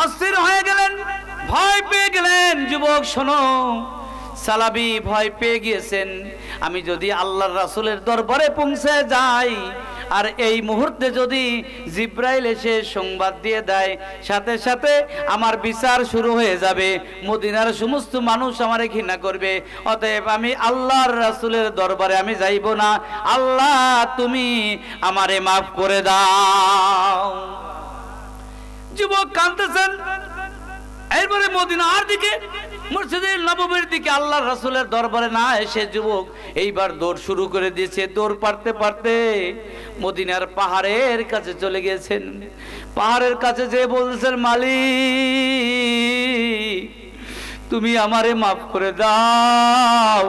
অস্থির হয়ে গেলেন, ভয় পেয়ে গেলেন। যুবক শোনো, সালাবি ভয় পেয়ে গিয়েছেন, আমি যদি আল্লাহর রাসূলের দরবারে পৌঁছে যাই আর এই মুহূর্তে যদি জিব্রাইল এসে সংবাদ দিয়ে দেয়, সাথে সাথে আমার বিচার শুরু হয়ে যাবে, মদিনার সমস্ত মানুষ আমারে ঘৃণা করবে। অতএব আমি আল্লাহর রাসূলের দরবারে আমি যাইব না। আল্লাহ তুমি আমারে মাফ করে দাও। যুবক কাঁদতেছেন। এরপরে মদিনার দিকে, মসজিদে নববীর দিকে আল্লাহর রাসূলের দরবারে না এসে যুবক এইবার দৌড় শুরু করে দিয়েছে। দৌড় পারতে পারতে মদিনার পাহাড়ের কাছে চলে গেছেন। পাহাড়ের কাছে যেয়ে বলছেন, মালিক তুমি আমারে মাফ করে দাও,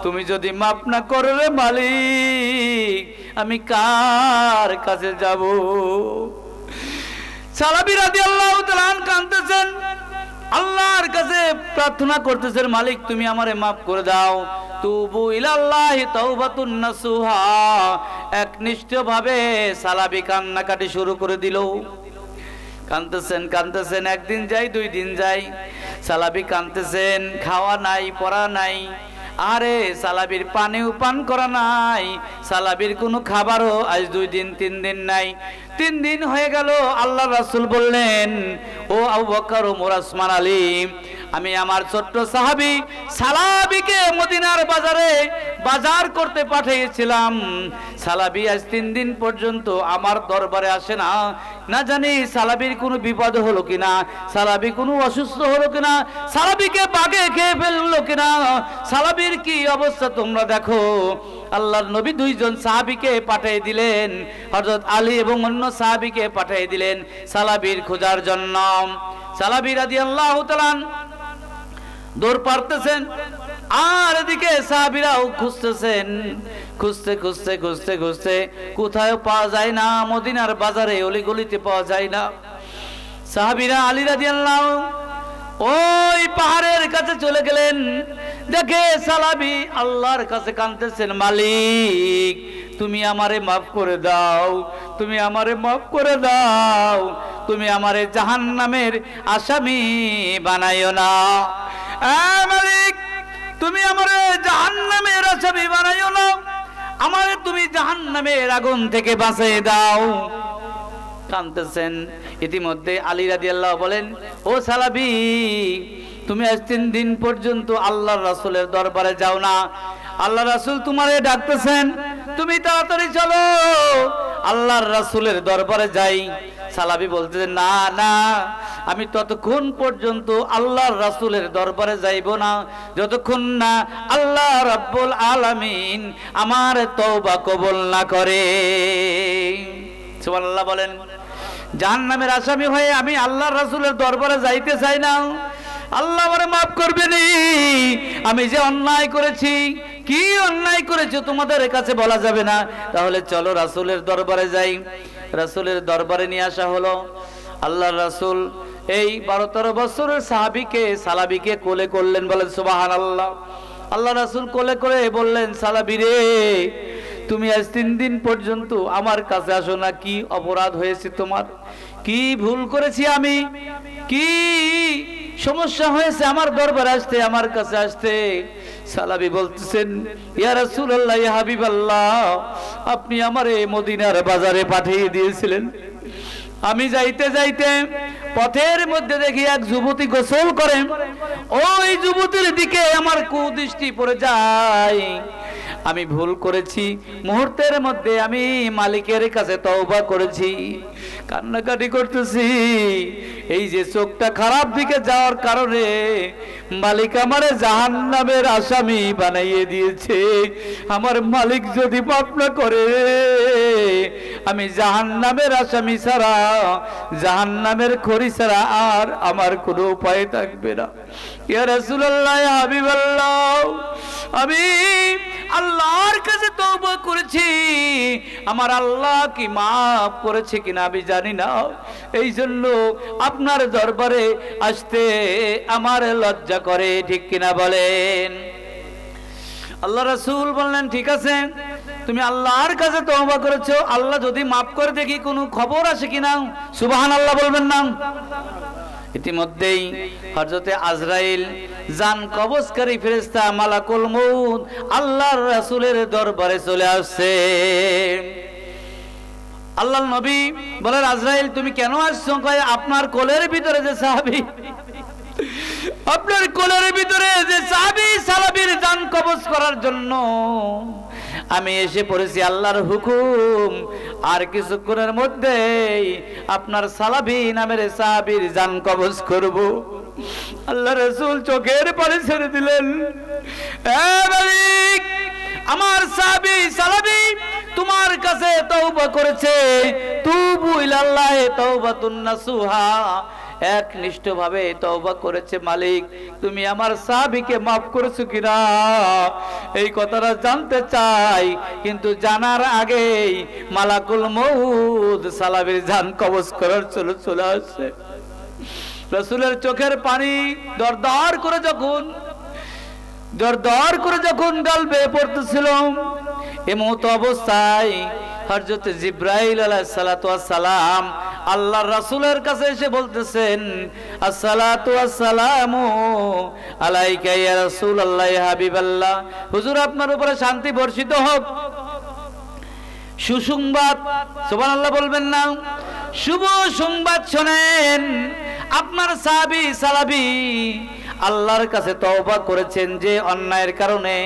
তুমি যদি মাফ না করো রে মালিক, আমি কার কাছে যাব? সালাবী রাদিয়াল্লাহু তাআলা কাঁদতেছেন, আল্লাহর কাছে প্রার্থনা করতেছেন, মালিক তুমি আমারে মাফ করে দাও। তুবু ইলাল্লাহি তাওবাতুন নাসুহা। একনিষ্ঠভাবে সালাবী কান্নাকাটি শুরু করে দিল। কাঁদতেছেন কাঁদতেছেন, একদিন যাই দুই দিন যাই, সালাবী কাঁদতেছেন, খাওয়া নাই পরা নাই। আরে সালাবির পানিও পান করা নাই, সালাবির কোনো খাবারও আজ 2 দিন 3 দিন নাই। 3 দিন হয়ে গেল। আল্লাহ রাসূল বললেন, ও আবু বকর, ওমর, ওসমান, আলী, আমি আমার ছোট্ট সাহাবী সালাবিকে মদিনার বাজারে বাজার করতে পাঠিয়েছিলাম। সালাবি আজ 3 দিন পর্যন্ত আমার দরবারে আসে না। না জানি সালাবির কোনো বিপদ হলো কিনা, সালাবি কোনো অসুস্থ হলো কিনা, সালাবিকে বাগে খেয়ে ফেললো কিনা, সালাবির কি অবস্থা তোমরা দেখো। আল্লাহর নবী 2 জন সাহাবীকে পাঠিয়ে দিলেন, হযরত আলী এবং অন্য সাহাবীকে পাঠিয়ে দিলেন সালাবির খোঁজার জন্য। সালাবী রাদিয়াল্লাহু তাআলা দৌড় পারতেছেন, আর এদিকে সাহাবীরাও খুঁজতেছেন। খুঁজতে খুঁজতে খুঁজতে খুঁজতে কোথাও পাওয়া যায় না, মদিনার বাজারে অলিগলিতে পাওয়া যায় না। সাহাবীরা আলী রাদিয়াল্লাহু ওই পাহাড়ের কাছে চলে গেলেন। দেখে সালাবী আল্লাহর কাছে কাঁদতেছেন, মালিক তুমি আমারে মাফ করে দাও, তুমি আমারে মাফ করে দাও, তুমি আমারে জাহান্নামের আসামি বানাইও না। মালিক তুমি আমারে জাহান্নামের আসামি বানাইও না, আমারে তুমি জাহান্নামের আগুন থেকে বাঁচিয়ে দাও। কাঁদতেছেন। ইতিমধ্যে আলী রাদিয়াল্লাহু বলেন, ও সালাবী তুমি আজ 3 দিন পর্যন্ত আল্লাহর রাসূলের দরবারে যাও না, আল্লাহর রাসূল তোমারে ডাকতেছেন, তুমি তাড়াতাড়ি চলো আল্লাহর রাসূলের দরবারে যাই। সালাবী বলতেছেন, না না, আমি ততক্ষণ পর্যন্ত আল্লাহর রাসূলের দরবারে যাইব না যতক্ষণ না আল্লাহ রাব্বুল আলামিন আমার তওবা কবুল না করে। সুবহানাল্লাহ বলেন। জাহান্নামের আসামি হয়ে আমি আল্লাহর রাসূলের দরবারে যাইতে চাই না। আল্লাহ আমারে মাফ করবেন। আমি যে অন্যায় করেছি, কি অন্যায় করেছো তোমাদের কাছে বলা যাবে না, তাহলে চলো রাসূলের দরবারে যাই। রাসূলের দরবারে নিয়ে আসা হলো। আল্লাহর রাসূল এই 12-13 বছরের সাহাবীকে সালাবীকে কোলে করলেন, বলেন সুবহানাল্লাহ। আল্লাহ রাসূল কোলে করে বললেন, সালাবী রে তুমি আজ 3 দিন পর্যন্ত আমার কাছে আসো না, কি অপরাধ হয়েছে তোমার, কি ভুল করেছি আমি, কি সমস্যা হয়েছে আমার দরবারে আসতে, আমার কাছে আসতে? সালাবী বলতেছেন, ইয়া রাসূলুল্লাহ, ইয়া হাবিবাল্লাহ, আপনি আমারে মদিনার বাজারে পাঠিয়ে দিয়েছিলেন। আমি যাইতে যাইতে পথের মধ্যে দেখি এক যুবতী গোসল করে, ওই যুবতীর দিকে আমার কুদৃষ্টি পড়ে যায়। আমি ভুল করেছি, মুহূর্তের মধ্যে আমি মালিকের কাছে তওবা করেছি, কান্নাকাটি করতেছি। এই যে চোখটা খারাপ দিকে যাওয়ার কারণে মালিক আমারে জাহান্নামের আসামি বানাইয়ে দিয়েছে। আমার মালিক যদি মাফ না করে, আমি জাহান্নামের আসামি ছাড়া, জাহান্নামের খড়ি ছাড়া আর আমার কোনো উপায় থাকবে না। ইয়া রাসূলুল্লাহ, ইয়া হাবিবাল্লাহ, আমি আল্লাহর কাছে তওবা করেছি, আমার আল্লাহ কি মাফ করেছে কিনা আমি জানি না। এই জন্য আপনার দরবারে আসতে আমার লজ্জা করে, ঠিক কিনা বলেন? আল্লাহ রাসূল বললেন, ঠিক আছে, তুমি আল্লাহর কাছে তওবা করেছো, আল্লাহ যদি মাফ করে দেখি কোনো খবর আসে কিনা। সুবহানাল্লাহ বলবেন না? ইতিমধ্যেই হযরতে আজরাইল জান কবজকারী ফেরেশতা মালাকুল মউত আল্লাহর রাসূলের দরবারে চলে আসছে। আল্লাহর নবী বলেন, আজরাইল তুমি কেন আসছো? কয় আপনার কোলের ভিতরে যে সাহাবী, আপনার কোলের ভিতরে যে সাহাবী সালাবির জান কবজ করার জন্য আমি এসে পড়েছি। আল্লাহর হুকুম, আর কিছুক্ষণের মধ্যেই আপনার সালাবি নামের সাহাবীর জান কবজ করব। আল্লাহ রাসূল চোখের পানি ছেড়ে দিলেন। মালিক, আমার সাহাবী সালাবি তোমার কাছে তওবা করেছে। তুবু ইলাল্লাহি তাওবাতুন নাসুহা, একনিষ্ঠভাবে তওবা করেছে। মালিক, তুমি আমার সাহাবীকে maaf করেছো কিনা এই কথাটা জানতে চাই। কিন্তু জানার আগেই মালাকুল মউত সালাবির জান কবজ করার চলে আসছে। রাসূলের চোখের পানি দরদর করে যখন গাল বেয়ে পড়তেছিল, এমত অবস্থায় হযরত জিবরাইল আলাইহিস সালাতু ওয়াস সালাম আল্লাহর রাসূলের কাছে এসে বলতেছেন, আসসালাতু ওয়াসসালামু আলাইকা ইয়া রাসূলুল্লাহ ইয়া হাবিবাল্লাহ, হুজুর আপনার উপরে শান্তি বর্ষিত হোক। সুসংবাদ, সুবহানাল্লাহ বলবেন না? শুভ সংবাদ শোনেন, আপনার সাহাবী সালাবি আল্লাহর কাছে তওবা করেছেন যে অন্যায়ের কারণে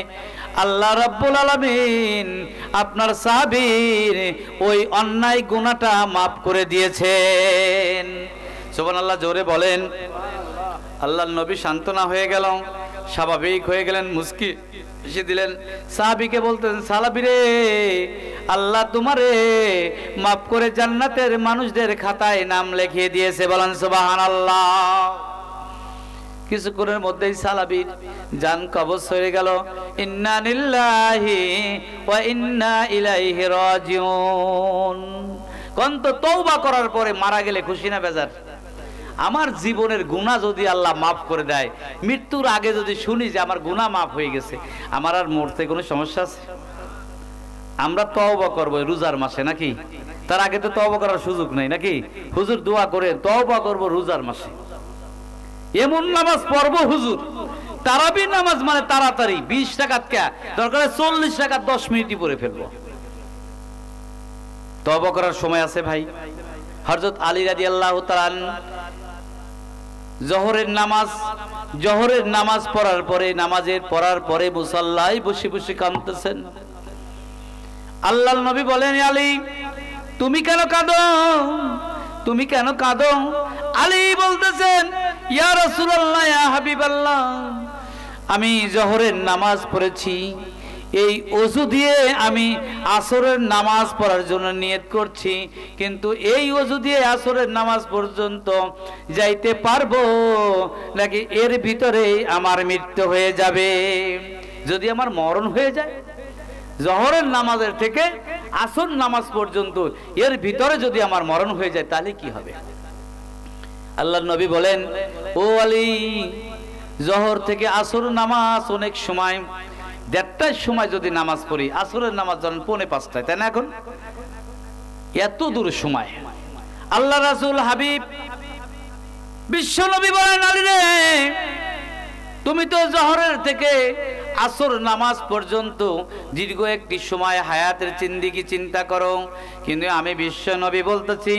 আল্লাহ রাব্বুল আলামিন আপনার সাহাবীর ওই অন্যায় গুনাহটা maaf করে দিয়েছেন। সুবহানাল্লাহ জোরে বলেন। আল্লাহর নবী সান্তনা হয়ে গেল, স্বাভাবিক হয়ে গেলেন, মুস্কি হেসে দিলেন। সাহাবীকে বলতেন, সালাবি রে, আল্লাহ তোমারে maaf করে জান্নাতের মানুষদের খাতায় নাম লিখিয়ে দিয়েছে। বলেন সুবহানাল্লাহ। কিছুক্ষণের মধ্যেই সালাবির জান কবজ হয়ে গেল। ইন্না লিল্লাহি ওয়া ইন্না ইলাইহি রাজিউন। কন্ত তওবা করার পরে মারা গেলে খুশি না বেজার? আমার জীবনের গুনাহ যদি আল্লাহ maaf করে দেয়, মৃত্যুর আগে যদি শুনি যে আমার গুনাহ maaf হয়ে গেছে, আমার আর মরতে কোনো সমস্যা আছে? আমরা তওবা করব রোজার মাসে নাকি? তার আগে তো তওবা করার সুযোগ নেই নাকি? হুজুর দোয়া করে তওবা করব রোজার মাসে। এমন নামাজ পড়বো হুজুর, তারাবি নামাজ মানে তাড়াতাড়ি 20 রাকাত কে দরকার 40 রাকাত 10 মিনিটই পড়ে ফেলবো। তওবা করার সময় আছে ভাই। হযরত আলী রাদিয়াল্লাহু তাআলা জোহরের নামাজ পড়ার পরে মুসাল্লায় বসে বসে কাঁদতেছেন। আল্লাহর নবী বলেন, আলী তুমি কেন কাঁদো? আলী বলতেছেন, ইয়া রাসূলুল্লাহ ইয়া হাবিবাল্লাহ, আমি জোহরের নামাজ পড়েছি, এই ওযু দিয়ে আমি আসরের নামাজ পড়ার জন্য নিয়ত করছি, কিন্তু এই ওযু দিয়ে আসরের নামাজ পর্যন্ত যাইতে পারবো নাকি এর ভিতরেই আমার মৃত্যু হয়ে যাবে? যদি আমার মরণ হয়ে যায়, জোহরের নামাজের থেকে আসর নামাজ পর্যন্ত এর ভিতরে যদি আমার মরণ হয়ে যায়, তাহলে কি হবে? আল্লাহর নবী বলেন, ও আলী, জোহর থেকে আসর নামাজ অনেক সময় 1:30টার সময় যদি নামাজ পড়ি, আসরের নামাজ যখন 4:45টায়, তাই না? এখন এত দূর সময়। আল্লাহ রাসূল হাবিব বিশ্ব নবী বলেন, আলী রে, তুমি তো জোহরের থেকে আসর নামাজ পর্যন্ত দীর্ঘ একটি সময় হায়াতের জিন্দেগি চিন্তা করো, কিন্তু আমি বিশ্ব নবী বলতেছি,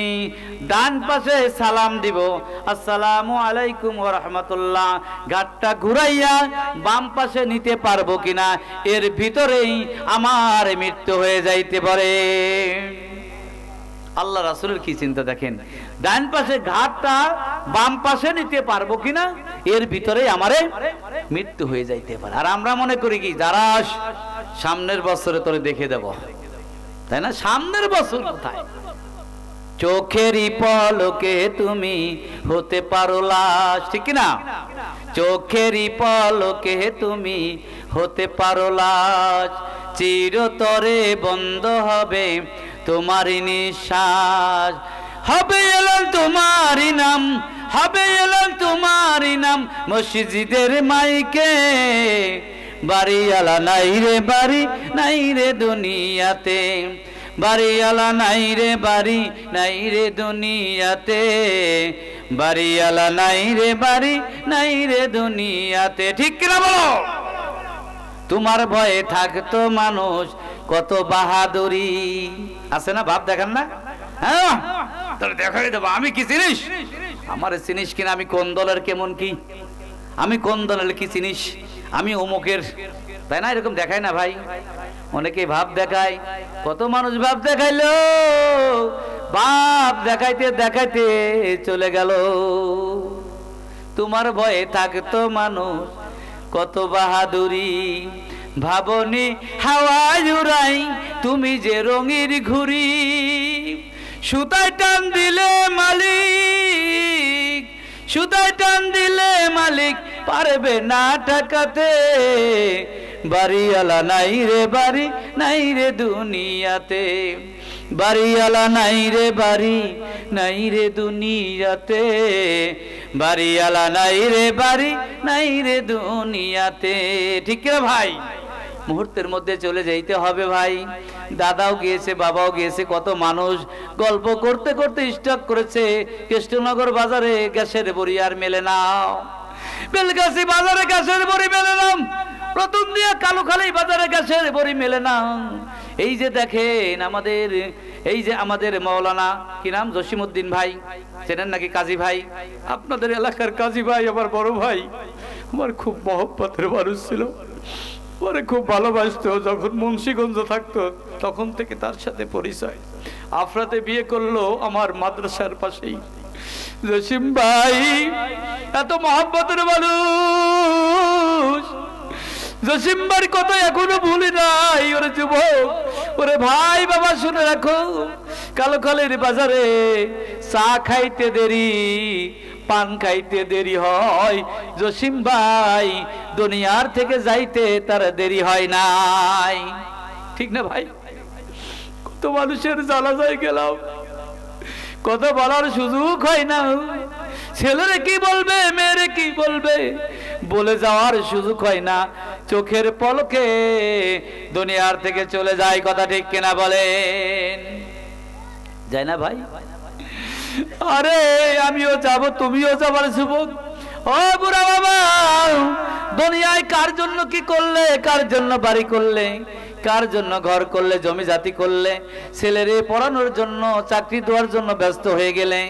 ডান পাশে সালাম দিব, আসসালামু আলাইকুম ওয়া রাহমাতুল্লাহ, ঘাটটা ঘুরাইয়া বাম পাশে নিতে পারবো কিনা, এর ভিতরেই আমার মৃত্যু হয়ে যাইতে পারে। আল্লাহ রাসূলের কি চিন্তা দেখেন, ডান পাশে ঘাটটা বাম পাশে নিতে পারবো কিনা, এর ভিতরে আমারে মৃত্যু হয়ে যাইতে পারে। আর আমরা মনে করি কি, যারা সামনের বছরে তোরে দেখে দেব, তাই না? সামনের বছর কোথায়? চোখেরই পলকে তুমি হতে পারো লাশ, ঠিক না? চোখেরই পলকে তুমি হতে পারো লাশ, চিরতরে বন্ধ হবে তোমারই নিঃশ্বাস, হবে এলাল তোমারই নাম, হবে এলাল তোমারই নাম মসজিদের মাইকে, বাড়িওয়ালা নাই রে বাড়ি নাই রে দুনিয়াতে, বাড়িওয়ালা নাই রে বাড়ি নাই রে দুনিয়াতে, বাড়িওয়ালা নাই রে বাড়ি নাই রে দুনিয়াতে। ঠিক কিনা বলো? তোমার ভয়ে থাকতো মানুষ কত বাহাদুরি। আছে না? ভাব দেখেন না? হ্যাঁ, তাহলে দেখাই দেবো আমি কি চিনিস, আমার চিনিস কিনা, আমি কোন দলের কেমন কি, আমি কোন দলের কি চিনিস, আমি অমুকের, তাই না? এরকম দেখায় না ভাই? অনেকে ভাব দেখায়, কত মানুষ ভাব দেখাইলো, ভাব দেখাইতে দেখাইতে চলে গেল। তোমার ভয়ে থাকতো মানুষ কত বাহাদুরি, ভাবনি হাওয়ায় উড়াই তুমি যে রঙের ঘুড়ি, সুতায় টান দিলে মালিক, সুতায় টান দিলে মালিক পারবে না টাকাতে, বাড়িওয়ালা নাই রে বাড়ি নাই রে দুনিয়াতে, বাড়িওয়ালা নাই রে বাড়ি নাই রে দুনিয়াতে, বাড়িওয়ালা নাই রে বাড়ি নাই রে দুনিয়াতে। ঠিক কিনা ভাই? মুহূর্তের মধ্যে চলে যাইতে হবে ভাই। দাদাও গিয়েছে, বাবাও গিয়েছে, কত মানুষ গল্প করতে করতে স্টক করেছে কৃষ্ণনগর বাজারে গ্যাসের বড়ি আর মেলে না, বেলগাছি বাজারে গ্যাসের বড়ি মেলে না, প্রথম দিয়া কালুখালী বাজারে গ্যাসের বড়ি মেলে না। এই যে দেখেন আমাদের, এই যে আমাদের মৌলানা কি নাম, জসিমউদ্দিন ভাই, চেনেন নাকি? কাজী ভাই, আপনাদের এলাকার কাজী ভাই আমার বড় ভাই, আমার খুব মহব্বতের মানুষ ছিল, পরে খুব ভালোবাসতো। যখন মুন্সিগঞ্জ থাকতো তখন থেকে তার সাথে পরিচয়। আফরাতে বিয়ে করলো আমার মাদ্রাসার পাশেই। জসিম ভাই এত মহব্বতের মানুষ, জসিম ভাইয়ের কথা এখনো ভুলি নাই। ওরে যুবক, ওরে ভাই, বাবা শুনে রাখো, কালুখালীর বাজারে চা খাইতে দেরি, পান খাইতে দেরি হয়, জসিম ভাই দুনিয়ার থেকে যাইতে তার দেরি হয় নাই। ঠিক না ভাই? কত মানুষের জ্বালা যায় গেলাম, কত বলার সুযোগ হয় না। ছেলেরে কি বলবে, মেয়েরে কি বলবে, বলে যাওয়ার সুযোগ হয় না। চোখের পলকে দুনিয়ার থেকে চলে যায়। কথা ঠিক কিনা বলেন? যায় না ভাই? আরে আমিও যাব, তুমিও যাবার যুবক। ও বুড়া বাবা, দুনিয়ায় কার জন্য কি করলে, কার জন্য বাড়ি করলে, কার জন্য ঘর করলে, জমি জাতি করলে? ছেলেরে পড়ানোর জন্য, চাকরি দেওয়ার জন্য ব্যস্ত হয়ে গেলে,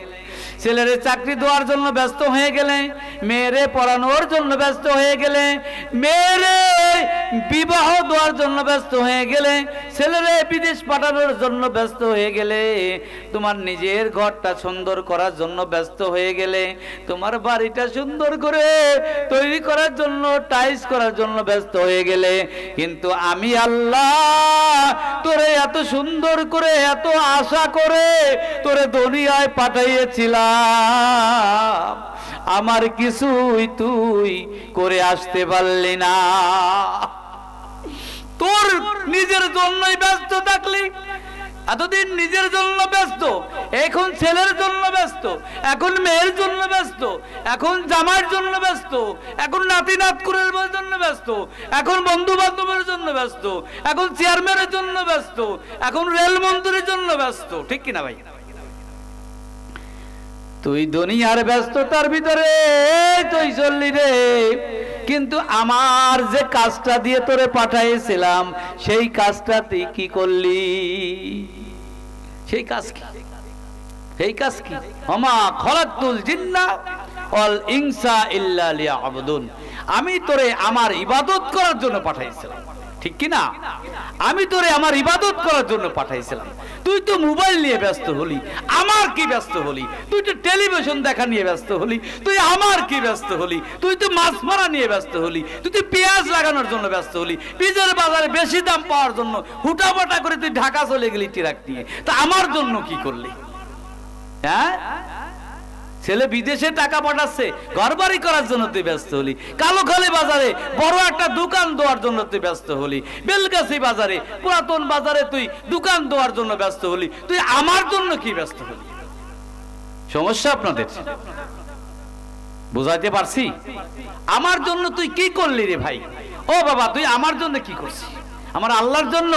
ছেলেরে চাকরি দেওয়ার জন্য ব্যস্ত হয়ে গেলে, মেয়েরে পড়ানোর জন্য ব্যস্ত হয়ে গেলে, মেয়েরে বিবাহ দেওয়ার জন্য ব্যস্ত হয়ে গেলে, ছেলেরে বিদেশ পাঠানোর জন্য ব্যস্ত হয়ে গেলে, তোমার নিজের ঘরটা সুন্দর করার জন্য ব্যস্ত হয়ে গেলে, তোমার বাড়িটা সুন্দর করে তৈরি করার জন্য, টাইলস করার জন্য ব্যস্ত হয়ে গেলে, কিন্তু আমি আল্লাহ তোরে এত সুন্দর করে, এত আশা করে তোরে দুনিয়ায় পাঠাইয়েছিলাম, আমার কিছুই তুই করে আসতে পারলি না। তোর নিজের জন্যই ব্যস্ত থাকলি, এতদিন নিজের জন্য ব্যস্ত, এখন ছেলের জন্য ব্যস্ত, এখন মেয়ের জন্য ব্যস্ত, এখন জামাইয়ের জন্য ব্যস্ত, এখন নাতি নাতকুরের জন্য ব্যস্ত, এখন বন্ধু বান্ধবের জন্য ব্যস্ত, এখন চেয়ারম্যানের জন্য ব্যস্ত, এখন রেলমন্ত্রীর জন্য ব্যস্ত। ঠিক কিনা ভাই? তুই দুনিয়ার ব্যস্ততার ভিতরে তুই চললি রে, কিন্তু আমার যে কাজটা দিয়ে তোরে পাঠাইছিলাম সেই কাজটা তুই কি করলি? সেই কাজ কি? সেই কাজ কি? ওমা খলাকতুল জিন্না ওয়াল ইনসা ইল্লা লিয়াবুদুন। আমি তোরে আমার ইবাদত করার জন্য পাঠাইছিলাম। ঠিক কি না? আমি তোরে আমার ইবাদত করার জন্য পাঠাইছিলাম। তুই তো মোবাইল নিয়ে ব্যস্ত হলি, আমার কি ব্যস্ত হলি? তুই তো টেলিভিশন দেখা নিয়ে ব্যস্ত হলি, তুই আমার কি ব্যস্ত হলি? তুই তো মাছ মারা নিয়ে ব্যস্ত হলি, তুই তো পেঁয়াজ লাগানোর জন্য ব্যস্ত হলি, পেঁয়াজের বাজারে বেশি দাম পাওয়ার জন্য হুটাপাটা করে তুই ঢাকা চলে গেলি ট্রাক নিয়ে। তা আমার জন্য কি করলি? হ্যাঁ, ছেলে বিদেশে টাকা পাঠাচ্ছে, ঘর বাড়ি করার জন্য তুই ব্যস্ত হলি। কালুখালী বাজারে বড় একটা দোকান দেওয়ার জন্য তুই ব্যস্ত হলি। বেলগাছি বাজারে, পুরাতন বাজারে তুই দোকান দেওয়ার জন্য ব্যস্ত হলি। তুই আমার জন্য কি ব্যস্ত হলি? সমস্যা আপনাদের বুঝাইতে পারছি? আমার জন্য তুই কি করলি রে ভাই? ও বাবা, তুই আমার জন্য কি করছিস? আমার আল্লাহর জন্য?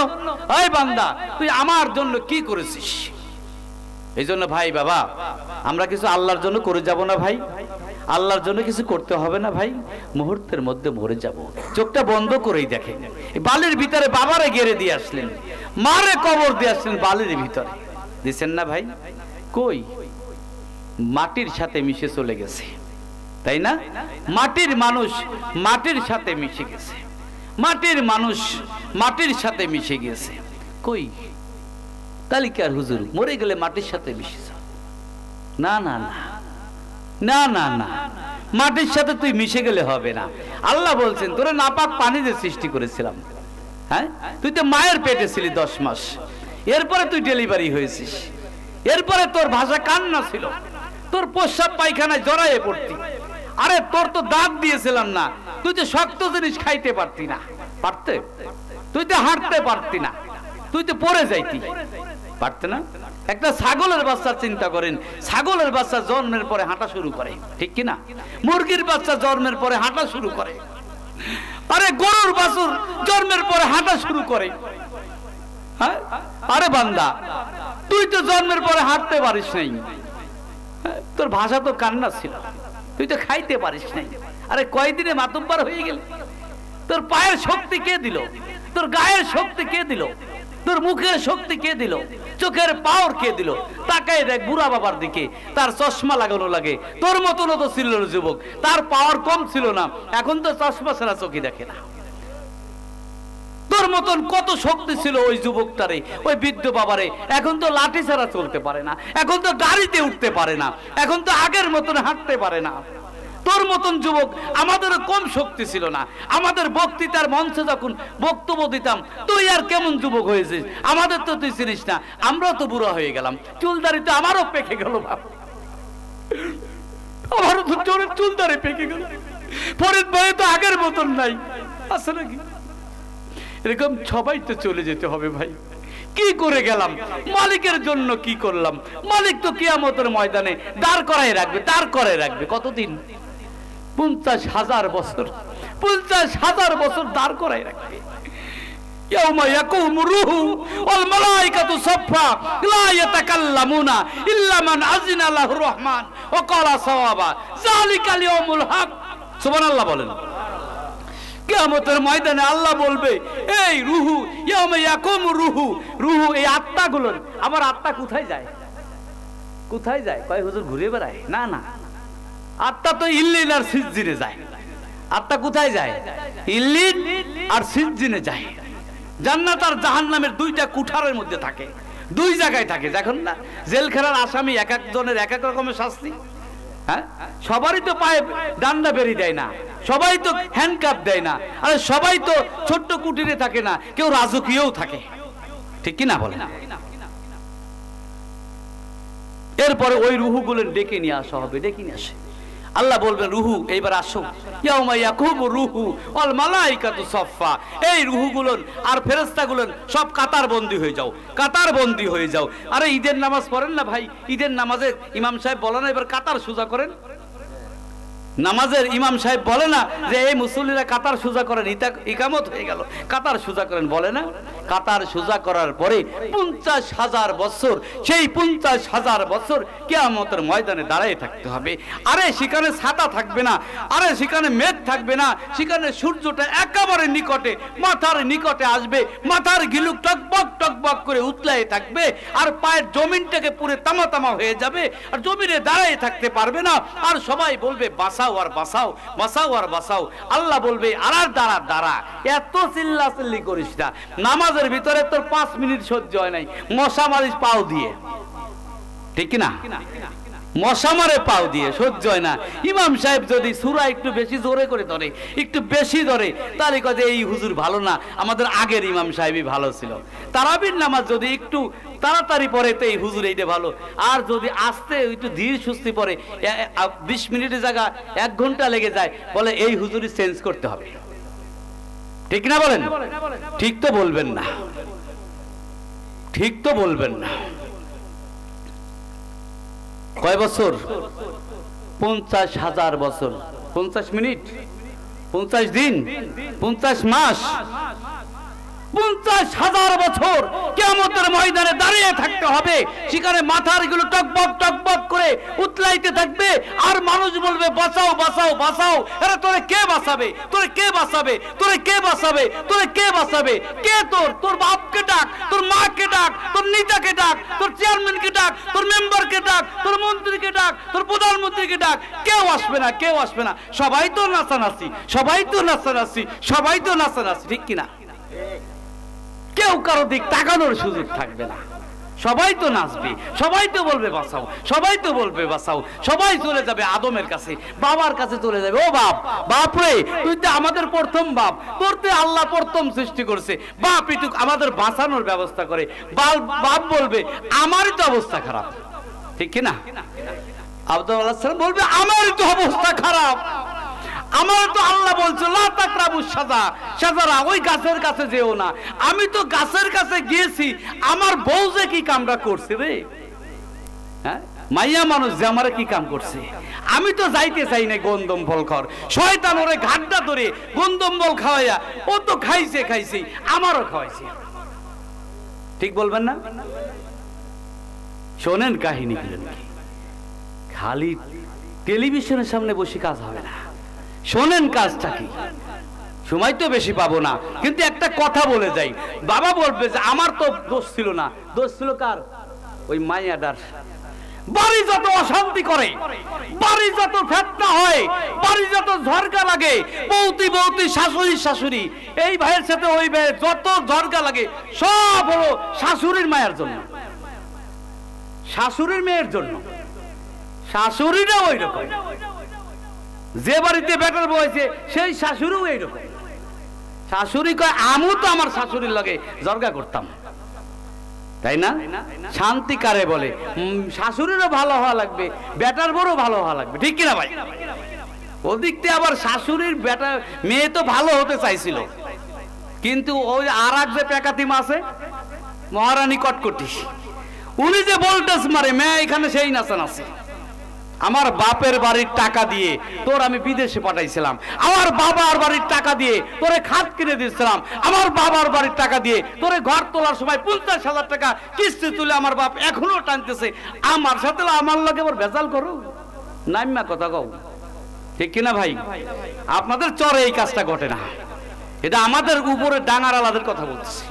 ওই বান্দা, তুই আমার জন্য কি করেছিস? এই জন্য ভাই বাবা, আমরা কিছু আল্লাহর জন্য করে যাব না ভাই? আল্লাহর জন্য কিছু করতে হবে না ভাই? মুহূর্তের মধ্যে মরে যাব। চোখটা বন্ধ করেই দেখেন, বালির ভিতরে বাবারে গেড়ে দিয়ে আসলেন, মারে কবর দিয়ে আসলেন বালির ভিতরে, দিচ্ছেন না ভাই? কই, মাটির সাথে মিশে চলে গেছে, তাই না? মাটির মানুষ মাটির সাথে মিশে গেছে, মাটির মানুষ মাটির সাথে মিশে গেছে। কই, তাহলে কি আর হুজুর মরে গেলে মাটির সাথে মিশে যাও? না না না না না না, মাটির সাথে তুই মিশে গেলে হবে না। আল্লাহ বলছেন তোরে নাপাক পানি দিয়ে সৃষ্টি করেছিলাম। হ্যাঁ, তুই তো মায়ের পেটে ছিলি 10 মাস, এরপরে তুই ডেলিভারি হয়েছিস, এরপরে তোর ভাষা কান্না ছিল, তোর প্রস্রাব পায়খানায় জড়াইয়ে পড়তি। আরে তোর তো দাঁত দিয়েছিলাম না, তুই তো শক্ত জিনিস খাইতে পারতি না, পারতে? তুই তো হাঁটতে পারতি না, তুই তো পড়ে যাইতি, পারতে না? একটা ছাগলের বাচ্চা চিন্তা করেন, ছাগলের বাচ্চা জন্মের পরে হাঁটা শুরু করে, ঠিক কি না? মুরগির বাচ্চা জন্মের পরে হাঁটা শুরু করে, আরে গরুর বাছুর জন্মের পরে হাঁটা শুরু করে। হ্যাঁ, আরে বান্দা, তুই তো জন্মের পরে হাঁটতে পারিস নাই, তোর ভাষা তো কান্না ছিল, তুই তো খাইতে পারিস নাই। আরে কয়দিনে মাতব্বার হয়ে গেল? তোর পায়ের শক্তি কে দিল? তোর গায়ের শক্তি কে দিল? তোর মুখের শক্তি কে দিল? চোখের পাওয়ার কে দিল? তাকাই দেখ বুড়া বাবার দিকে, তার চশমা লাগানো লাগে, তোর মতনও তো ছিল যুবক, তার পাওয়ার কম ছিল না, এখন তো চশমা ছাড়া চোখে দেখে না। তোর মতন কত শক্তি ছিল ওই যুবকটারে, ওই বৃদ্ধ বাবারে, এখন তো লাঠি ছাড়া চলতে পারে না, এখন তো গাড়িতে উঠতে পারে না, এখন তো আগের মতন হাঁটতে পারে না। তোর মতন যুবক আমাদের কম শক্তি ছিল না, আমাদের বক্তৃতার মঞ্চে যখন বক্তব্য দিতাম, তুই আর কেমন যুবক হয়েছিস? আমাদের তো তুই চিনিস না, আমরাও তো বুড়া হয়ে গেলাম, চুলদারি তো আমারও পেকে গেল, আমারও তো জোরের চুলদারি পেকে গেল, ফরিদ ভাই তো আগের মতন নাই, আছে নাকি? এরকম সবাই তো চলে যেতে হবে ভাই। কি করে গেলাম? মালিকের জন্য কি করলাম? মালিক তো কিয়ামতের ময়দানে দাঁড় করাই রাখবে, দাঁড় করাই রাখবে। কতদিন? 50,000 বছর, 50,000 বছর দাঁড় করাই রাখবে। ইয়াউমা ইয়াকুমু রূহু ওয়াল মালায়েকাতু সাফফা লা ইয়াতাকাল্লামুনা ইল্লা মান আযিনা লাহুর রহমান ওয়া ক্বালা সাওয়াবা যালিকাল ইয়াউমুল হক। সুবহানাল্লাহ বলেন। কিয়ামতের ময়দানে আল্লাহ বলবে, এই রুহু, ইয়াউমা ইয়াকুমু রুহু, রুহু এই আত্মাগুলো, আমার আত্মা কোথায় যায়? কোথায় যায়? কয় হুজুর ঘুরে বেড়ায়? না না, আত্মা তো ইল্লিন আর সিজ্জিনে যায়। আত্মা কোথায় যায়? ইল্লিন আর সিজ্জিনে যায়। জান্নাত আর জাহান্নামের দুইটা কুঠারের মধ্যে থাকে, দুই জায়গায় থাকে। দেখুন না, জেলখানার আসামি এক একজনের এক এক রকমের শাস্তি। হ্যাঁ, সবারই তো পায়ে ডান্ডা বেরি দেয় না, সবাই তো হ্যান্ডকাপ দেয় না, আরে সবাই তো ছোট্ট কুটিরে থাকে না, কেউ রাজকীয়ও থাকে, ঠিক কি না বলেন? এরপরে ওই রুহুগুলো ডেকে নিয়ে আসা হবে, ডেকে নিয়ে আসে। আল্লাহ বলবেন, রুহু এইবার আসো। ইয়াউমা ইয়াকুমু রুহু ওয়াল মালায়েকাতু সাফফা, এই রুহুগুলো আর ফেরেশতাগুলো সব কাতার বন্দী হয়ে যাও, কাতার বন্দী হয়ে যাও। আরে ঈদের নামাজ পড়েন না ভাই? ঈদের নামাজে ইমাম সাহেব বলে না এবার কাতার সোজা করেন? নামাজের ইমাম সাহেব বলে না যে এই মুসল্লিরা কাতার সোজা করেন, ইকামত হয়ে গেল, কাতার সোজা করেন, বলে না? কাতার সোজা করার পরে 50,000 বছর, সেই 50,000 বছর কিয়ামতের ময়দানে দাঁড়িয়ে থাকতে হবে। আরে সেখানে ছাতা থাকবে না, আরে সেখানে মেঘ থাকবে না, সেখানে সূর্যটা একেবারে নিকটে, মাথার নিকটে আসবে, মাথার গিলুক টকবক টকবক করে উতলায় থাকবে, আর পায়ের জমিনটাকে পুরো তামা তামা হয়ে যাবে, আর জমিনে দাঁড়িয়ে থাকতে পারবে না। আর সবাই বলবে বাসাও আর বাসাও, বাসাও আর বাসাও। আল্লাহ বলবে আর দাঁড়া দাঁড়া, এত চিল্লাচিল্লি করিস না, নামাজের ভিতরে তোর 5 মিনিট সহ্য হয় নাই, মশা মারিস পাও দিয়ে, ঠিক না? মশা মারে পাও দিয়ে, সহ্য হয় না। ইমাম সাহেব যদি সূরা একটু বেশি জোরে করে ধরে, একটু বেশি ধরে, তাহলে কয় এই হুজুর ভালো না, আমাদের আগের ইমাম সাহেবই ভালো ছিল। তারাবির নামাজ যদি একটু তাড়াতাড়ি পড়ে তো এই হুজুর এইটা ভালো, আর যদি আস্তে একটু ধীর সুস্থি পড়ে 20 মিনিটের জায়গা 1 ঘন্টা লেগে যায়, বলে এই হুজুরই চেঞ্জ করতে হবে, ঠিক না বলেন? ঠিক তো বলবেন না, ঠিক তো বলবেন না। কয় বছর? 50,000 বছর, 50 মিনিট, 50 দিন, 50 মাস, 50,000 বছর কিয়ামতের ময়দানে দাঁড়িয়ে থাকতে হবে, সেখানে মাথার গুলো টকবক টকবক করে উতলাইতে থাকবে, আর মানুষ বলবে বাঁচাও বাঁচাও বাঁচাও। আরে তোরে কে বাঁচাবে, তোরে কে বাঁচাবে, তোরে কে বাঁচাবে, তোরে কে বাঁচাবে? কে তোর বাপকে ডাক, তোর মাকে ডাক, তোর নেতাকে ডাক, তোর চেয়ারম্যানকে ডাক, তোর মেম্বারকে ডাক, তোর মন্ত্রীকে ডাক, তোর প্রধানমন্ত্রীকে ডাক, কেউ আসবে না, কেউ আসবে না। সবাই তো নাচানাচি, সবাই তো নাচানাচি, সবাই তো নাচানাচি, ঠিক কিনা? কেউ কারো দিক তাকানোর সুযোগ থাকবে না, সবাই তো নাচবে, সবাই তো বলবে বাঁচাও, সবাই তো বলবে বাঁচাও। সবাই চলে যাবে আদমের কাছে, বাবার কাছে চলে যাবে। ও বাপ, বাপ রে, তুই তো আমাদের প্রথম বাপ, তোর তো আল্লাহ প্রথম সৃষ্টি করেছে, বাপ একটু আমাদের বাঁচানোর ব্যবস্থা করে। বাপ বলবে আমারই তো অবস্থা খারাপ, ঠিক কিনা? আদম আলাইহিস সালাম বলবে আমারই তো অবস্থা খারাপ, আমার তো আল্লাহ বলছে লা তাকরাবুস শাজারা, ওই গাছের কাছে যেও না। আমি তো গাছের কাছে গিয়েছি, আমার বউ যে কি কামটা করছে রে, হ্যাঁ, মাইয়া মানুষ যে আমারে কি কাম করছে, আমি তো যাইতে চাই না। গন্ধম ফল খর শয়তান ওরে ঘাটটা ধরে গন্ধম ফল খাওয়াইয়া, ও তো খাইছে খাইছে, আমারও খাওয়াইছে। ঠিক বলবেন না? শোনেন কাহিনী, খালি টেলিভিশনের সামনে বসে কাজ হবে না, শোনেন কাজটা কি। সময় তো বেশি পাবো না, কিন্তু একটা কথা বলে যাই। বাবা বলবে যে আমার তো দোষ ছিল না, দোষ ছিল কার? ওই মাইয়াডার। বাড়ি যত অশান্তি করে, বাড়ি যত ফেতনা হয়, বাড়ি যত ঝরকা লাগে, বৌতি বৌতি, শাশুড়ি শাশুড়ি, এই ভাইয়ের সাথে ওই ভাইয়ের যত ঝরকা লাগে, সব হলো শাশুড়ির মায়ের জন্য, শাশুড়ির মেয়ের জন্য। শাশুড়িটা ওই রকম, যে বাড়িতে বেটার বয়সে সেই শাশুড়িও এইরকম। শাশুড়ি কয় আমু তো আমার শাশুড়ির লগে জর্গা করতাম, তাই না? শান্তি কারে বলে? শাশুড়িরও ভালো হওয়া লাগবে, বেটার বড়ও ভালো হওয়া লাগবে, ঠিক কিনা ভাই? ওদিক থেকে আবার শাশুড়ির বেটা মেয়ে তো ভালো হতে চাইছিল, কিন্তু ওই আর এক যে পেকাতিম আছে মহারানী কটকটি, উনি যে ভোল্টেজ মারে মেয়ে এখানে সেই নাচান আছে। আমার বাপের বাড়ির টাকা দিয়ে তোর আমি বিদেশে পাঠাইছিলাম, আমার বাবার বাড়ির টাকা দিয়ে তোরে খাট কিনে দিয়েছিলাম, আমার বাবার বাড়ির টাকা দিয়ে তোরে ঘর তোলার সময় 50,000 টাকা কিস্তি তুলে আমার বাপ এখনো টানতেছে। আমার সাথে আমার লগে আবার ভেজাল করো, নাইমা কথা কও, ঠিক কিনা ভাই? আপনাদের চরে এই কাজটা ঘটে না, এটা আমাদের উপরে ডাঙার আলাদের কথা বলতেছি।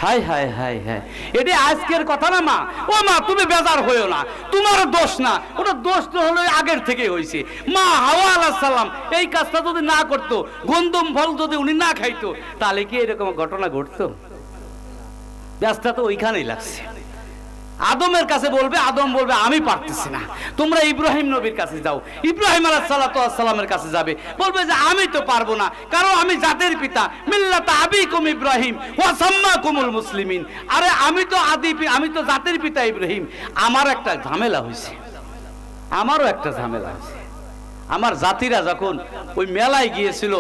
হাই হাই হাই হাই, এটা আজকের কথা না মা। ও মা, তুমি বেজার হইও না, তোমার দোষ না, ওটা দোষ তো হলো আগের থেকে হয়েছে। মা হাওয়া আলাইহিস সালাম এই কাজটা যদি না করতো, গন্ধম ফল যদি উনি না খাইতো, তাহলে কি এরকম ঘটনা ঘটতো? ব্যস্তা তো ওইখানেই লাগছে। আদমের কাছে বলবে, আদম বলবে আমি পারতেছি না, তোমরা ইব্রাহিম নবীর কাছে যাও। ইব্রাহিম আলাইহিস সালামের কাছে যাবে, বলবে যে আমি তো পারবো না, কারণ আমি জাতির পিতা, মিল্লাত আবিকুম ইব্রাহিম ওয়া সাম্মাকুমুল মুসলিমিন। আরে আমি তো আমি তো জাতির পিতা ইব্রাহিম। আমার একটা ঝামেলা হয়েছে, আমারও একটা ঝামেলা হয়েছে। আমার জাতিরা যখন ওই মেলায় গিয়েছিল,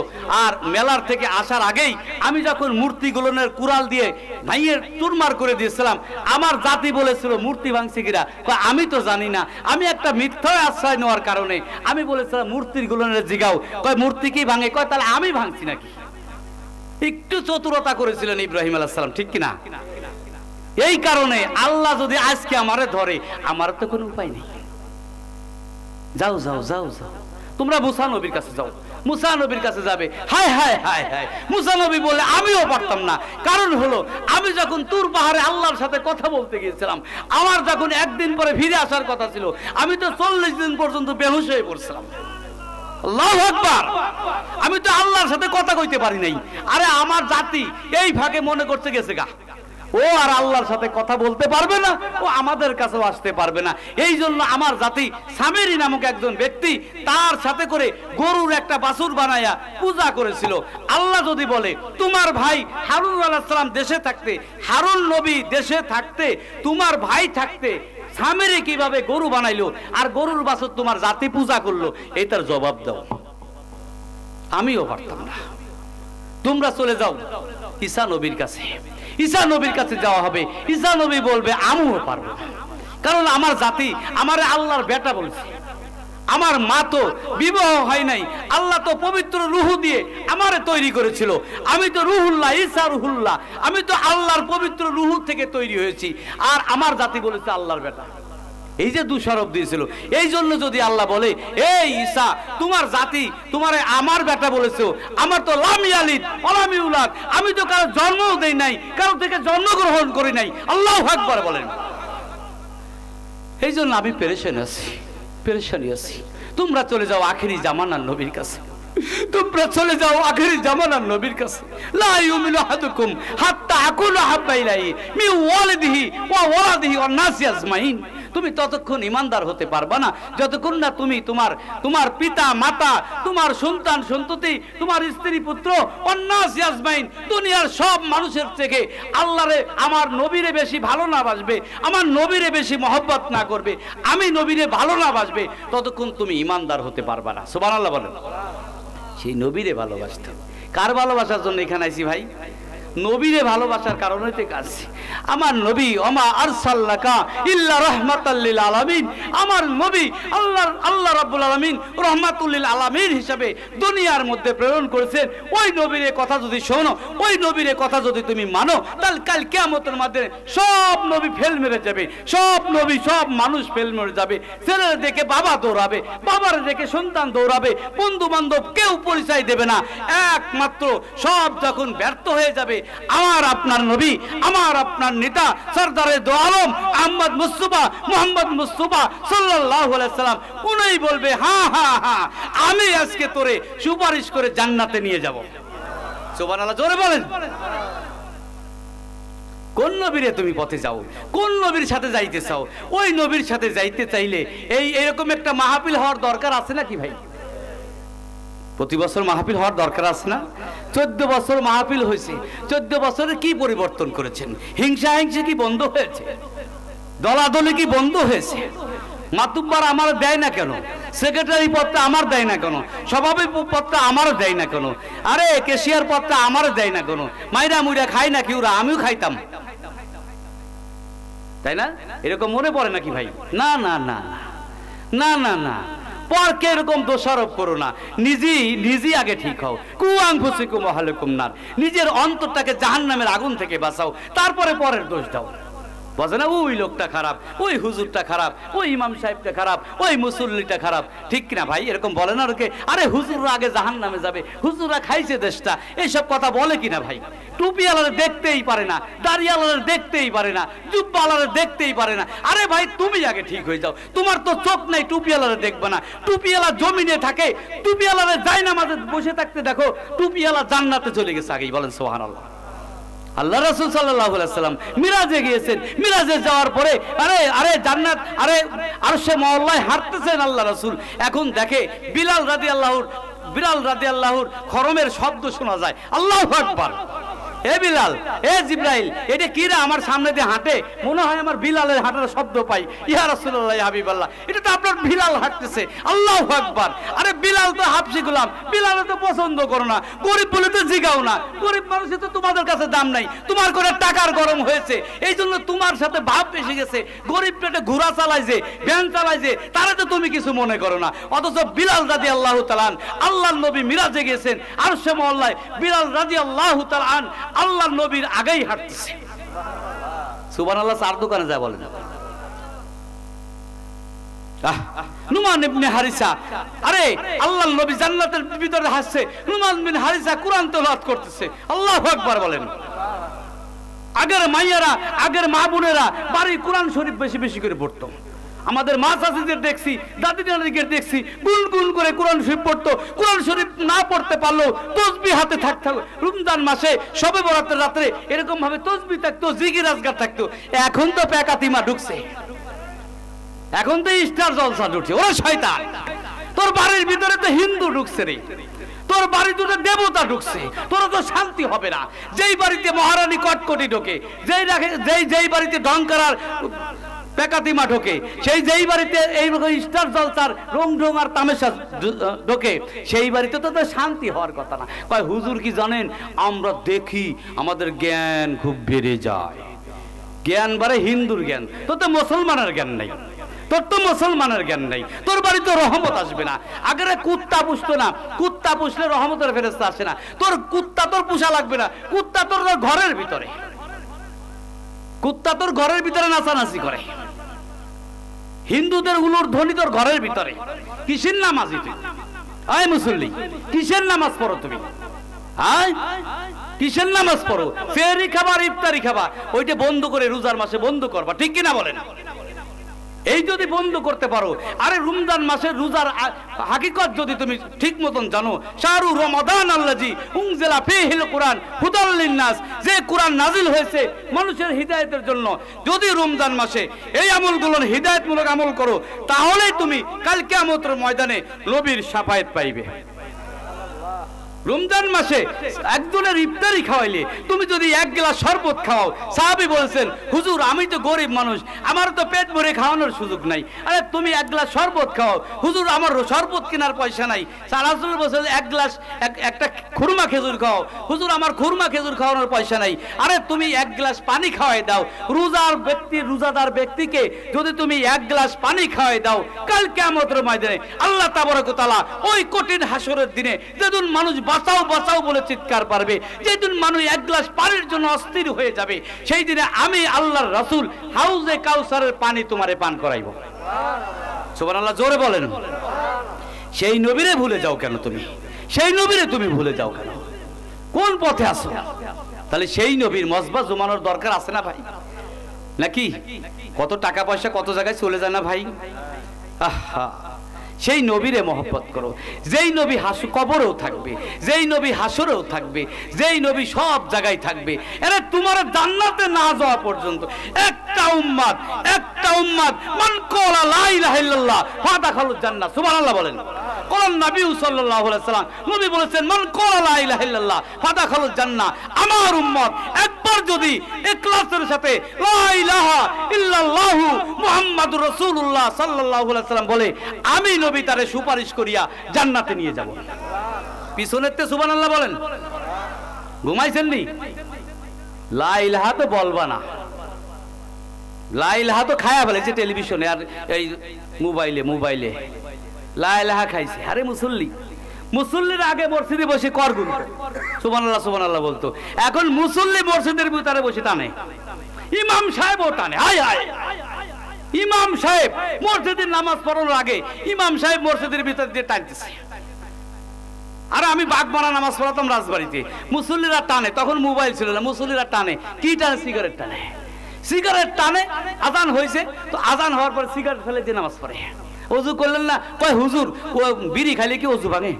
আর মেলার থেকে আসার আগেই আমি যখন মূর্তিগুলোনের কুড়াল দিয়ে ভাইয়ের চুরমার করে দিয়েছিলাম, আমার জাতি বলেছিল মূর্তি ভাঙছে কিরা। আমি তো জানি না, আমি একটা মিথ্যা আশ্রয় নেওয়ার কারণে আমি বলেছিলাম মূর্তির গুলোনের জিগাও, কয় মূর্তি কি ভাঙে, কয় তাহলে আমি ভাঙছি নাকি। একটু চতুরতা করেছিলেন ইব্রাহিম আলাইহিস সালাম, ঠিক কিনা? এই কারণে আল্লাহ যদি আজকে আমারে ধরে, আমার তো কোনো উপায় নেই। যাও যাও যাও যাও, তোমরা মুসা নবীর কাছে যাও। মুসা নবীর কাছে যাবে, হায় হায় হায় হায়, মুসা নবী বলে আমিও পারতাম না। কারণ হলো আমি যখন তুর পাহাড়ে আল্লাহর সাথে কথা বলতে গিয়েছিলাম, আমার যখন একদিন পরে ফিরে আসার কথা ছিল, আমি তো 40 দিন পর্যন্ত বেহুশ হয়ে পড়ছিলাম। আল্লাহু আকবার, আমি তো আল্লাহর সাথে কথা কইতে পারি নাই। আরে আমার জাতি এই ভাগে মনে করতে গেছে গা, ও আর আল্লাহর সাথে কথা বলতে পারবে না, ও আমাদের কাছেও আসতে পারবে না। এই জন্য আমার জাতি সামেরি নামক একজন ব্যক্তি তার সাথে করে গরুর একটা বাছুর বানায়া পূজা করেছিল। আল্লাহ যদি বলে তোমার ভাই হারুন আলাইহিস সালাম দেশে থাকতে, হারুন নবী দেশে থাকতে, তোমার ভাই থাকতে সামেরি কিভাবে গরু বানাইলো আর গরুর বাছুর তোমার জাতি পূজা করলো, এটার জবাব দাও। আমিও পারতাম না। তোমরা চলে যাও ঈসা নবীর কাছে, ঈসা নবীর কাছে যাওয়া হবে। ঈসা নবী বলবে আমিও পারবো না, কারণ আমার জাতি আমারে আল্লাহর বেটা বলছে, আমার মা তো বিবাহ হয় নাই, আল্লাহ তো পবিত্র রূহ দিয়ে আমারে তৈরি করেছিল। আমি তো রুহুল্লাহ, ঈসা রুহুল্লাহ, আমি তো আল্লাহর পবিত্র রূহ থেকে তৈরি হয়েছি। আর আমার জাতি বলেছে আল্লাহর বেটা। এই যে দোষারোপ দিয়েছিল, এই জন্য যদি আল্লাহ বলে এই ঈসা তোমার জাতি তোমারে আমার বেটা বলেছো, আমার তো লাম ইয়ালিদ ওয়ালাম ইউলাদ, আমি তো কারো জন্মও দেই নাই, কারো থেকে জন্মগ্রহণ করি নাই। আল্লাহু আকবার বলেন। এই জন্য আমি পেরেশানি আছি। তোমরা চলে যাও আখেরি জামানার নবীর কাছে, তোমরা চলে যাও আখেরি জামানার নবীর কাছে। লা ইউমিনু আহাদুকুম হাত্তা আকুলু হাব্বা ইলাইহি মিন ওয়ালিদিহি ওয়া ওয়ালাদিহি ওয়ান নাসি আজমাইন। তুমি ততক্ষণ ইমানদার হতে পারবা না যতক্ষণ না তুমি তোমার পিতা মাতা, তোমার সন্তান সন্ততি, তোমার স্ত্রী পুত্র, ওয়ান নাসি আজমাইন, দুনিয়ার সব মানুষের থেকে আল্লাহরে আমার নবীরে বেশি ভালো না বাসবে, আমার নবীরে বেশি মহব্বত না করবে, আমি নবীরে ভালো না বাসবে, ততক্ষণ তুমি ইমানদার হতে পারবা না। সুবহানাল্লাহ বলেন। সেই নবীরে ভালোবাসতে, কার ভালোবাসার জন্য এখানে আইছি ভাই? নবীরে ভালোবাসার কারণে থেকে আসছি। আমার নবী ওমা আরসালনাকা ইল্লা রাহমাতাল লিল আলামিন, আমার নবী আল্লাহ রাব্বুল আলামিন রাহমাতুল লিল আলামিন হিসাবে দুনিয়ার মধ্যে প্রেরণ করেছেন। ওই নবীর কথা যদি শোনো, ওই নবীর কথা যদি তুমি মানো, তাহলে কাল কিয়ামতের মাঠে সব নবী ফেল মেরে যাবে, সব নবী সব মানুষ ফেল মেরে যাবে। ছেলের দেখে বাবা দৌড়াবে, বাবার দেখে সন্তান দৌড়াবে, বন্ধু বান্ধব কেউ পরিচয় দেবে না। একমাত্র সব যখন ব্যর্থ হয়ে যাবে, আমার আপনার নবী, আমার আপনার নেতা সরদারে দো আলম আহমদ মুস্তাফা মুহাম্মদ মুস্তাফা সাল্লাল্লাহু আলাইহি সাল্লাম উনি বলবে হ্যাঁ হ্যাঁ হ্যাঁ আমি আজকে তোরে সুপারিশ করে জান্নাতে নিয়ে যাব। সুবহানাল্লাহ, জোরে বলেন। কোন নবীরে তুমি পথে যাও, কোন নবীর সাথে যাইতে চাও? ওই নবীর সাথে যাইতে চাইলে এইরকম একটা মাহফিল হওয়ার দরকার আছে নাকি ভাই? প্রতি বছর মাহফিল হওয়ার দরকার আছে না? 14 বছর মাহফিল হয়েছে, 14 বছরে কি পরিবর্তন করেছেন? হিংসা কি বন্ধ হয়েছে? দলাদলি কি বন্ধ হয়েছে? মাতুব্বার আমার দেয় না কেন? সেক্রেটারি পদটা আমার দেয় না কেন? সভাপতি পদটা আমার দেয় না কেন? আরে ক্যাশিয়ার পদটা আমার দেয় না কেন? মাইরা মুইরা খাই না কি ওরা? আমিও খাইতাম, তাই না? এরকম মনে পড়ে নাকি ভাই? না না না না না না, পরকে এরকম দোষারোপ করো না, নিজেই আগে ঠিক হও। কুআনফুসিকুম আহলিকুম নার, নিজের অন্তরটাকে জাহান্নামের আগুন থেকে বাঁচাও, তারপরে পরের দোষ দাও। বলে না ওই লোকটা খারাপ, ওই হুজুরটা খারাপ, ওই ইমাম সাহেবটা খারাপ, ওই মুসল্লিটা খারাপ, ঠিক কিনা ভাই? এরকম বলে না ওকে? আরে হুজুররা আগে জাহান্নামে যাবে, হুজুররা খাইছে দেশটা, এইসব কথা বলে কিনা ভাই? টুপিওয়ালারে দেখতেই পারে না, দাড়িওয়ালারে দেখতেই পারে না, জুব্বাওয়ালারে দেখতেই পারে না। আরে ভাই তুমি আগে ঠিক হয়ে যাও, তোমার তো চোখ নাই, টুপিওয়ালারে দেখবে না। টুপিওয়ালা জমিনে থাকে, টুপিওয়ালারে জায়নামাজে বসে থাকতে দেখো, টুপিওয়ালা জান্নাতে চলে গেছে আগেই। বলেন সুবহানাল্লাহ। আল্লাহ রাসূল সাল্লাল্লাহু আলাইহি সাল্লাম মিরাজে গিয়েছেন, মিরাজে যাওয়ার পরে আরে জান্নাত, আরে আরশে মওলায় হাঁটতেছেন আল্লাহ রাসূল। এখন দেখে বিলাল রাদিয়াল্লাহুর খরমের শব্দ শোনা যায়। আল্লাহু আকবার। এ বিলাল, এ জিবরাইল, এটা কি রে আমার সামনে দিয়ে হাঁটে? মনে হয় আমার বিলালের হাঁটার শব্দ পাই। ইয়া রাসূলুল্লাহ, ইয়া হাবিবাল্লাহ, এটা তো আপনার বিলাল হাঁটতেছে। আল্লাহু আকবার। আরে বিলাল তো হাবশী গোলাম, বিলালে তো পছন্দ করো না, গরিব বলে তো জিগাও না। গরিব মানুষের তো তোমাদের কাছে দাম নাই, তোমার করে টাকার গরম হয়েছে, এই জন্য তোমার সাথে ভাব এসে গেছে। গরিব পেটে ঘোড়া চালাইছে, ভ্যান চালাইছে, তারা তো তুমি কিছু মনে করো না। অথচ বিলাল রাদিয়াল্লাহু তাআলা আল্লাহর নবী মিরাজে গেছেন আরশে মওলায়, বিলাল রাদিয়াল্লাহু তাআলা আল্লাহর নবীর আগেই হাঁটতেছে। সুবহানাল্লাহ। চার দোকানে যায় বলেন। নুমান ইবনে হারিসা, আরে আল্লাহর নবী জান্নাতের ভিতরে হাসছে, নুমান বিন হারিসা কোরআন তেলাওয়াত করতেছে। আল্লাহু আকবার বলেন। আগের মাইয়ারা, আগের মা বোনেরা বাড়ি কোরআন শরীফ বেশি বেশি করে পড়তো। আমাদের মা চাচিদের দেখছি, দাদি নানিদের দেখছি, গুনগুন করে কোরআন শরীফ পড়তো। কোরআন শরীফ না পড়তে পারলেও তসবিহ হাতে থাকতো। রমজান মাসে শবে বরাতের রাত্রে এরকম ভাবে তসবিহ থাকতো, জিকির আজকার থাকতো। এখন তো পেকাতিমা ঢুকছে, এখন তো স্টার জলসা ঢুকছে। ওরা শয়তান, তোর বাড়ির ভিতরে তো হিন্দু ঢুকছে রে, তোর বাড়ি দুটো দেবতা ঢুকছে, তোর তো শান্তি হবে না। যেই বাড়িতে মহারানী কটকটি ঢোকে, যেই বাড়িতে ঢংকার পেকাতিমা ঢোকে, যেই বাড়িতে এই স্টার জলসার রং ঢং আর তামেশা ঢোকে, সেই বাড়িতে তো শান্তি হওয়ার কথা না। কয় হুজুর কি জানেন, আমরা দেখি আমাদের জ্ঞান খুব বেড়ে যায়। জ্ঞান বাড়ে হিন্দুর জ্ঞান, তো মুসলমানের জ্ঞান নাই। তোর তো মুসলমানের জ্ঞান নাই, তোর বাড়িতে রহমত আসবে না। আগের কুত্তা পুষতো না, কুত্তা পুষলে রহমতের ফেরেশতা আসে না। তোর কুত্তা তোর পুষা লাগবে না, কুত্তা তোর ঘরের ভিতরে, কুত্তা তোর ঘরের ভিতরে নাচানাচি করে। হিন্দুদের উলুর ধ্বনি তোর ঘরের ভিতরে। কিসের নামাজি তুই? আয় মুসল্লি, কিসের নামাজ পড়ো তুমি? আয় কিসের নামাজ পড়ো? ফেরি খাবার ইফতারি খাবা, ওইটা বন্ধ করে রোজার মাসে বন্ধ করবা, ঠিক কিনা বলেন? এই যদি বন্ধ করতে পারো, আরে রমজান মাসের রোজার হাকিকত যদি তুমি ঠিক মতন জানো, শাহরু রমাদান আল্লাজি উনজিলা ফীহিল কুরআন হুদাল লিন্নাস, যে কুরআন নাজিল হয়েছে মানুষের হিদায়াতের জন্য, যদি রমজান মাসে এই আমলগুলো হিদায়াতমূলক আমল করো, তাহলেই তুমি কাল কিয়ামতের ময়দানে নবীর শাফায়াত পাইবে। রমজান মাসে একজনের ইফতারি খাওয়াইলে তুমি যদি এক গ্লাস শরবত খাও, সাহাবী বলেছেন হুজুর আমি তো গরিব মানুষ, আমার তো পেট ভরে খাওয়ানোর সুযোগ নাই। আরে তুমি এক গ্লাস শরবত খাও, হুজুর আমার শরবত কেনার পয়সা নাই। রাসূল বলেছেন এক গ্লাস একটা খুরমা খেজুর খাও, হুজুর আমার খুরমা খেজুর খাওয়ানোর পয়সা নাই। আরে তুমি এক গ্লাস পানি খাওয়াই দাও। রোজাদার ব্যক্তিকে যদি তুমি এক গ্লাস পানি খাওয়াই দাও, কাল কিয়ামতের ময়দানে আল্লাহ তাবারক ওয়া তাআলা ওই কঠিন হাসরের দিনে যেদিন মানুষ বাঁচাও বাঁচাও বলে চিৎকার পারবে, যেদিন মানুষ এক গ্লাস পানির জন্য অস্থির হয়ে যাবে, সেই দিনে আমি আল্লাহর রাসূল হাউজে কাউসারের পানি তোমারে পান করাইব। সুবহানাল্লাহ, জোরে বলেন। সেই নবীরে ভুলে যাও কেন তুমি? সেই নবীরে তুমি ভুলে যাও কেন? কোন পথে আছো? তাহলে সেই নবীর মজবা জমানোর দরকার আছে না ভাই? নাকি কত টাকা পয়সা কত জায়গায় চলে যায় না ভাই? আহা, সেই নবীরে মহব্বত করো, যেই নবী কবরেও থাকবে, যেই নবী হাসরেও থাকবে, যেই নবী সব জায়গায় থাকবে। এরা তোমার জান্নাতে না যাওয়া পর্যন্ত একটা উম্মাত মান ক্বালা লা ইলাহা ইল্লাল্লাহ ফাদাখালুল জান্নাহ। সুবহানাল্লাহ বলেন। কোন নবী সাল্লাল্লাহু আলাইহি সাল্লাম নবী বলেছেন মান ক্বালা লা ইলাহা ইল্লাল্লাহ ফাদাখালুল জান্নাহ। আমার উম্মত একবার যদি ইখলাসের সাথে লা ইলাহা ইল্লাল্লাহু মুহাম্মাদুর রাসূলুল্লাহ সাল্লাল্লাহু আলাইহি সাল্লাম বলে, আমি নবী তারে সুপারিশ করিয়া জান্নাতে নিয়ে যাব। পিছনেতে সুবহানাল্লাহ বলেন। ঘুমাইছেন নি? লা ইলাহা তো বলবা না, লা ইলাহা তো খায়া ফেলেছে টেলিভিশনে আর এই মোবাইলে লা ইলাহা খাইছে। আরে মুসল্লির আগে মসজিদে বসে কর গুনতো, সুবহানাল্লাহ সুবহানাল্লাহ বলতো। এখন মুসল্লি মসজিদের ভিতরে বসে টানে, ইমাম সাহেবও টানে। হায় হায়, ইমাম সাহেব মসজিদের নামাজ পড়ানোর আগে ইমাম সাহেব মসজিদের ভিতর দিয়ে টানতেছে। আর আমি বাগমারা নামাজ পড়াতাম রাজবাড়িতে, মুসল্লিরা টানে, তখন মোবাইল ছিল না, মুসল্লিরা টানে কি টানে? সিগারেট টানে। আজান হয়েছে তো আজান হওয়ার পর সিগারেট ফেলে দিয়ে নামাজ পড়ে। ওযু করলেন না, কয় হুজুর ও বিড়ি খাইলে কি ওযু ভাঙে?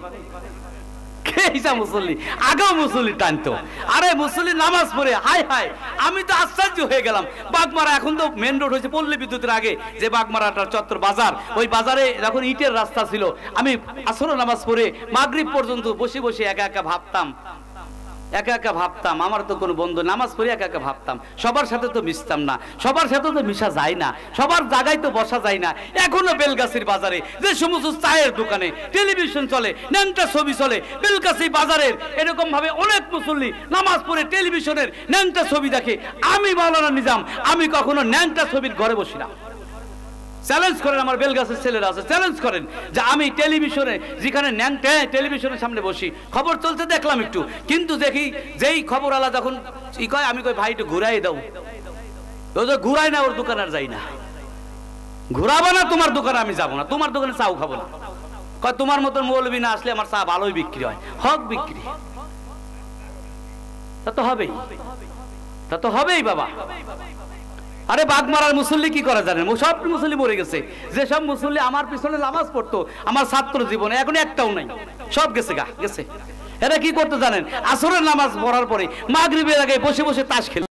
মুসল্লি আগেও মুসল্লি টানতো। আরে মুসল্লি নামাজ পড়ে, হায় হায়, আমি তো আশ্চর্য হয়ে গেলাম। বাগমারা এখন তো মেন রোড হয়েছে, পল্লী বিদ্যুতের আগে যে বাগমারাটার চত্বর বাজার, ওই বাজারে যখন ইটের রাস্তা ছিল, আমি আসর নামাজ পড়ে মাগরিব পর্যন্ত বসে বসে একা একা ভাবতাম আমার তো কোনো বন্ধু, নামাজ পড়ে একা একা ভাবতাম। সবার সাথে তো মিশতাম না, সবার সাথে তো মিশা যায় না, সবার জায়গায় তো বসা যায় না। এখনো বেলগাছির বাজারে যে সমস্ত চায়ের দোকানে টেলিভিশন চলে, ন্যাংটা ছবি চলে, বেলগাছি বাজারের এরকম ভাবে অনেক মুসল্লি নামাজ পড়ে টেলিভিশনের ন্যাংটা ছবি দেখে। আমি মাওলানা নিজাম, আমি কখনো ন্যাংটা ছবির ঘরে বসি না। চ্যালেঞ্জ করেন, আমার বেলগাছের ছেলেরা আছে, চ্যালেঞ্জ করেন যে আমি টেলিভিশনে যেখানে টেলিভিশনের সামনে বসি, খবর চলতে দেখলাম একটু, কিন্তু দেখি যেই খবরওয়ালা যখন কয়, আমি কই ভাই একটু ঘুরাই দাও, ও যে ঘুরাই না, ওর দোকানে আর যাই না। ঘুরাবো না তোমার দোকানে, আমি যাবো না, তোমার দোকানে চাও খাবো না। কয় তোমার মতন মৌলবি না আসলে আমার চা ভালোই বিক্রি হয়, হক বিক্রি। তা তো হবেই বাবা। আরে বাগমারার মুসল্লি কি করে জানেন? সব মুসল্লি মরে গেছে। যেসব মুসল্লি আমার পিছনে নামাজ পড়তো আমার ছাত্র জীবনে, এখন একটাও নাই, সব গেছে। এরা কি করতে জানেন? আসরের নামাজ পড়ার পরে মাগরিবের আগে বসে বসে তাস খেলে।